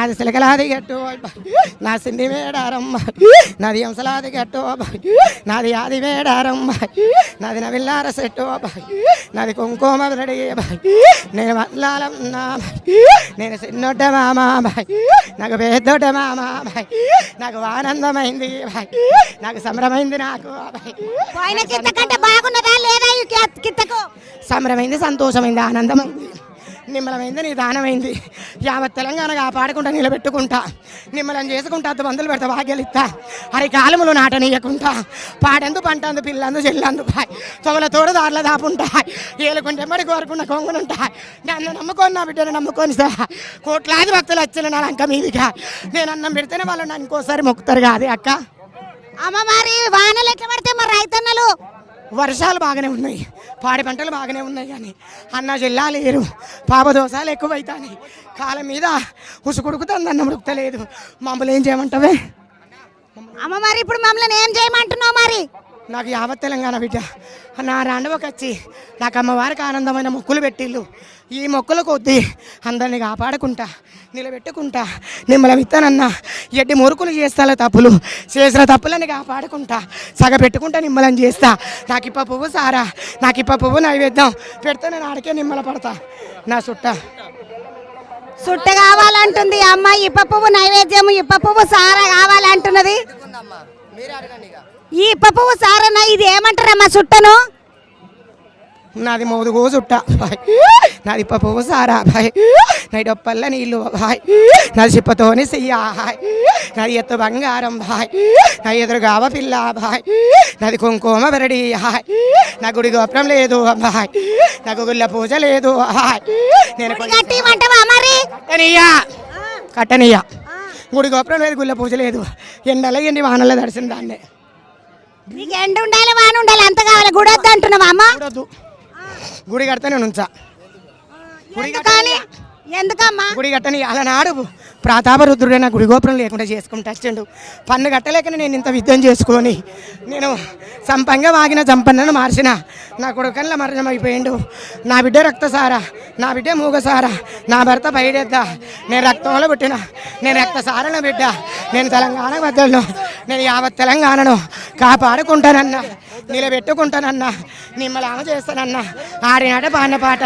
నాది సిలకలాది గట్టు నా సిండి వేడారమ్మ నాది అంశలాది గట్టు నాది ఆది వేడారమ్మ నాది నవిల్లార సెట్టు నాది కుంకుమ రెడీ నేను మల్లాలన్నా నేను చిన్నొడ్డ మామ నాకు పెద్దొడ్డ మామ నాకు ఆనందమైంది నాకు సంబరమైంది నాకు సంబరమైంది సంతోషమైంది ఆనందమైంది నిమ్మలమైంది నీ దానమైంది యావత్ తెలంగాణ కాపాడుకుంటా నిలబెట్టుకుంటా నిమ్మలం చేసుకుంటా అద్దు మందులు పెడతా భాగ్యాలు ఇస్తా అరి కాలములు నాటనీయకుంటా పాడెందు పంటందు పిల్లందు చెల్లందు బాయ్ తొగల తోడు దారిలో దాపుంటాయి ఏలుకుంటే ఎమ్మడి కోరుకున్న కొంగునుంటాయి నన్ను నమ్ముకొని నా బిడ్డను నమ్ముకొని సార్ కోట్లాది భక్తులు వచ్చిన నా లంక మీదిగా నేను అన్నం పెడితేనే వాళ్ళు నన్ను ఇంకోసారి మొక్కుతారు కాదు అక్క. అమ్మ మరి వానలు ఎట్లా పడితే మరి రైతన్నలు వర్షాలు బాగానే ఉన్నాయి పాడి పంటలు బాగానే ఉన్నాయి కానీ అన్న జిల్లా లేరు పాపదోషాలు ఎక్కువైతాయి కాలం మీద ఉసుకుడుకుతుంది అన్నం ఉడుకుతలేదు మమ్మల్ని ఏం చేయమంటావే అమ్మ మరి ఇప్పుడు మమ్మల్ని ఏం చేయమంటున్నావు మరి నాకు యావత్ తెలంగాణ బిడ్డ నా రాండవకి వచ్చి నాకు అమ్మవారికి ఆనందమైన మొక్కులు పెట్టిళ్ళు ఈ మొక్కుల కొద్దీ అందరిని కాపాడుకుంటా నిలబెట్టుకుంటా నిమ్మలం ఇస్తానన్నా ఎడ్డి మురుకులు చేస్తా తప్పులు చేసిన తప్పులని కాపాడుకుంటా సగ పెట్టుకుంటా నిమ్మలం చేస్తా నాకు ఇప్ప పువ్వు సారా నాకు ఇప్ప పువ్వు నైవేద్యం పెడితే నేను ఆడికే నిమ్మల పడతా నా సుట్ట కావాలంటుంది అమ్మ ఇప్ప పువ్వు నైవేద్యం ఇప్ప పువ్వు సారా కావాలంటున్నది ఈ ఇప్ప పువ్వు సారన్నా ఇది ఏమంటారమ్మా సుట్టను నాది మోదుగో చుట్ట బాయ్ నాది ఇప్ప పువ్వు సారా బాయ్ నాది డొప్పల్ల నీళ్ళు బాయ్ నాది చిప్పతోని చెయ్య బాయ్ నాది ఎత్తు బంగారం బాయ్ నా ఎదురుగావ పిల్ల బాయ్ నాది కుంకుమ బెరడి బాయ్ నా గుడి గోపురం లేదు బాయ్ నాకు గుళ్ళ పూజ లేదు బాయ్ నేను కట్టనీయ గుడి గోపురం లేదు గుళ్ళ పూజ లేదు ఎండలో ఎండి వానల్లో దర్శనం దాన్నే నీకు ఎండ ఉండాలి వాన ఉండాలి అంత కావాలి గుడి వద్దు అంటున్నావా అమ్మ గుడి కడితే నేను ఉంచా ఎందుకమ్మా గుడి కట్టని అలనాడు ప్రతాపరుద్రుడే నా గుడి గోపురం లేకుండా చేసుకుంటూ వచ్చిండు పన్ను కట్టలేకనే నేను ఇంత యుద్ధం చేసుకొని నేను సంపంగా వాగిన సంపన్నను మార్చిన నా కొడుకన్ల మరణం అయిపోయిండు నా బిడ్డ రక్తసారా నా బిడ్డ మూగసారా నా భర్త బయటెద్దా నేను రక్తంలో పుట్టిన నేను రక్తసారన బిడ్డ నేను తెలంగాణ బద్దలను నేను యావత్ తెలంగాణను కాపాడుకుంటానన్నా నిలబెట్టుకుంటానన్నా నిమ్మలామ చేస్తానన్నా ఆడినాట పాడిన పాట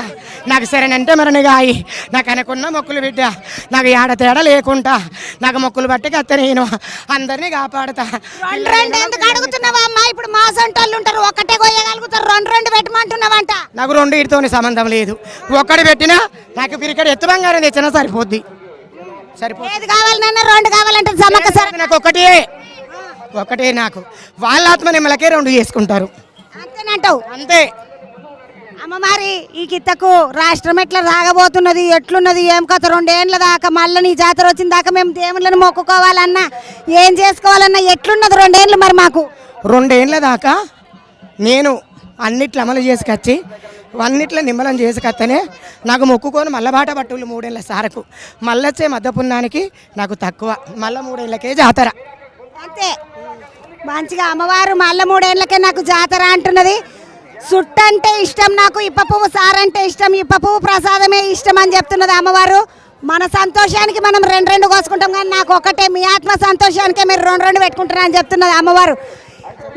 నాకు సరేనంటే మరణగాయి నాకు అనుకున్న మొక్కులు బిడ్డ నాకు ఏడ తేడా లేకుండా నాకు మొక్కులు బట్టి కత్త నేను అందరినీ కాపాడుతా. ఎందుకు అడుగుతున్నావా అమ్మా ఇప్పుడు మా సొంటోళ్ళు ఉంటారు ఒకటే కొయ్యగలుగుతారు రెండు పెట్టమంటున్నావంట నాకు రెండు ఇటుతోని సంబంధం లేదు ఒక్కటి పెట్టినా నాకు పిరికడ ఎత్తు బంగారం తెచ్చినా సరిపోద్ది ఏది కావాలన్నా రెండు కావాలంటే సమక్క సార్ నాకు ఒకటే నాకు వాళ్ళ ఆత్మ నిమ్మలకే రెండు చేసుకుంటారు అంతేనంటావు అంతే. అమ్మ మరి ఈ కిత్తకు రాష్ట్రం ఎట్లా రాగబోతున్నది ఎట్లున్నది ఏం కథ 2 ఏళ్ళ దాకా మళ్ళీ నీ జాతర వచ్చిన దాకా మేము దేవుళ్ళని మొక్కుకోవాలన్నా ఏం చేసుకోవాలన్నా ఎట్లున్నది 2 ఏళ్ళు మరి మాకు 2 ఏళ్ళ దాకా నేను అన్నిట్లు అమలు చేసుకొచ్చి అన్నిట్లో నిమ్మలం చేసుకొస్తేనే నాకు మొక్కుకొని మళ్ళీ బాట పట్టులు 3 ఏళ్ళ సారకు మళ్ళీ వచ్చే మధ్య పుణ్యానికి నాకు తక్కువ మళ్ళీ 3 ఏళ్ళకే జాతర అంతే మంచిగా అమ్మవారు మళ్ళీ 3 ఏళ్ళకే నాకు జాతర అంటున్నది. సుట్టంటే ఇష్టం నాకు ఇప్ప పువ్వు సారంటే ఇష్టం ఇప్ప పువ్వు ప్రసాదమే ఇష్టం అని చెప్తున్నది అమ్మవారు. మన సంతోషానికి మనం 2 కోసుకుంటాం కానీ నాకు ఒకటే మీ ఆత్మ సంతోషానికే మీరు 2 పెట్టుకుంటారా అని చెప్తున్నది అమ్మవారు.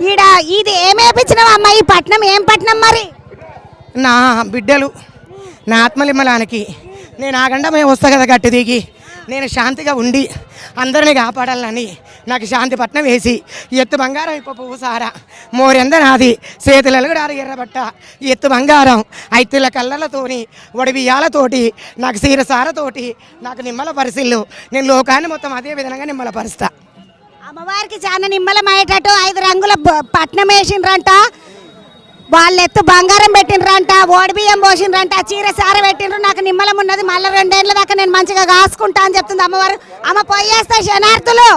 ఈడ ఇది ఏమేపించినావు అమ్మ ఈ పట్నం ఏం పట్నం మరి నా బిడ్డలు నా ఆత్మలిమ్మలానికి నేను ఆగండమే వస్తా కదా గట్టి దిగి నేను శాంతిగా ఉండి అందరినీ కాపాడాలని నాకు శాంతి పట్నం వేసి ఎత్తు బంగారం ఇప్ప పువ్వు సారా మోరెంద నాది చేతులలుగుడారు ఎర్రబట్ట ఎత్తు బంగారం ఐతుల కళ్ళలతోని ఒడిబియ్యాలతోటి నాకు సీరసారతోటి నాకు నిమ్మల పరిశీలు నేను లోకాన్ని మొత్తం అదే విధంగా నిమ్మల పరుస్తా. అమ్మవారికి చాలా నిమ్మలం అయ్యేటట్టు 5 రంగుల పట్నం వేసిండ్రంట వాళ్ళు ఎత్తు బంగారం పెట్టినరంట ఓడిబియ్యం పోసిండ్రంట చీర సార పెట్టిండ్రు నాకు నిమ్మలం ఉన్నది మళ్ళీ 2 ఏళ్ళ దాకా నేను మంచిగా కాసుకుంటా అని చెప్తుంది అమ్మవారు. అమ్మ పోయేస్తా శనార్థులు.